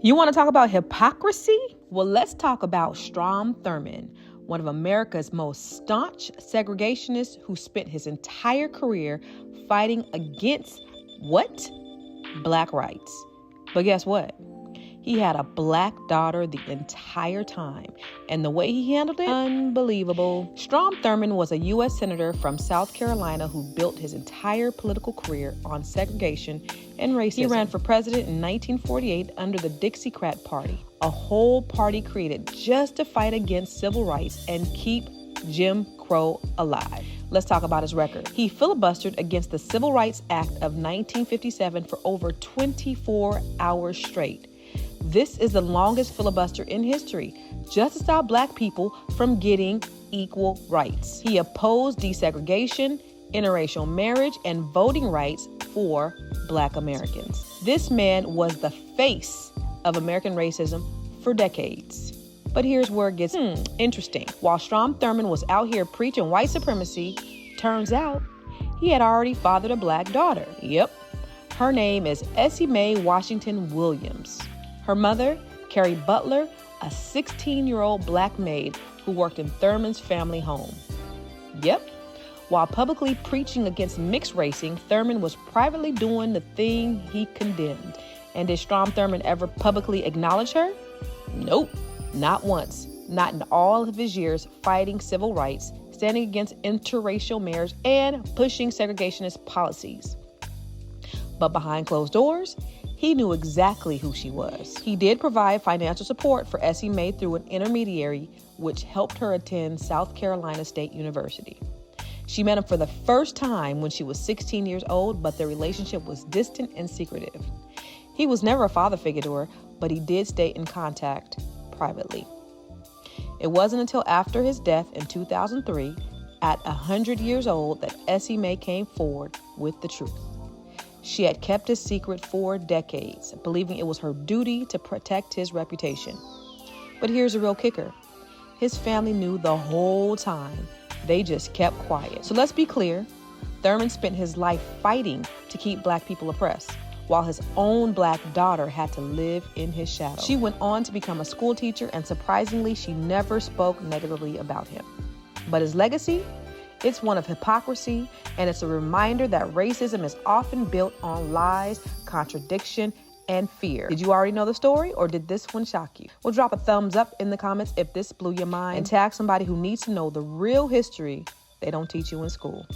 You want to talk about hypocrisy? Well, let's talk about Strom Thurmond, one of America's most staunch segregationists who spent his entire career fighting against what? Black rights. But guess what? He had a black daughter the entire time, and the way he handled it, unbelievable. Strom Thurmond was a U.S. senator from South Carolina who built his entire political career on segregation and racism. He ran for president in 1948 under the Dixiecrat Party, a whole party created just to fight against civil rights and keep Jim Crow alive. Let's talk about his record. He filibustered against the Civil Rights Act of 1957 for over 24 hours straight. This is the longest filibuster in history, just to stop black people from getting equal rights. He opposed desegregation, interracial marriage, and voting rights for black Americans. This man was the face of American racism for decades. But here's where it gets interesting. While Strom Thurmond was out here preaching white supremacy, turns out he had already fathered a black daughter. Yep. Her name is Essie Mae Washington-Williams. Her mother, Carrie Butler, a 16-year-old black maid who worked in Thurmond's family home. Yep. While publicly preaching against mixed racing, Thurmond was privately doing the thing he condemned. And did Strom Thurmond ever publicly acknowledge her? Nope, not once. Not in all of his years fighting civil rights, standing against interracial marriage, and pushing segregationist policies. But behind closed doors, he knew exactly who she was. He did provide financial support for Essie Mae through an intermediary, which helped her attend South Carolina State University. She met him for the first time when she was 16 years old, but their relationship was distant and secretive. He was never a father figure to her, but he did stay in contact privately. It wasn't until after his death in 2003, at 100 years old, that Essie Mae came forward with the truth. She had kept his secret for decades, believing it was her duty to protect his reputation. But here's the real kicker. His family knew the whole time. They just kept quiet. So let's be clear. Thurmond spent his life fighting to keep black people oppressed, while his own black daughter had to live in his shadow. She went on to become a school teacher, and surprisingly, she never spoke negatively about him. But his legacy? It's one of hypocrisy, and it's a reminder that racism is often built on lies, contradiction, and fear. Did you already know the story, or did this one shock you? Well, drop a thumbs up in the comments if this blew your mind, and tag somebody who needs to know the real history they don't teach you in school.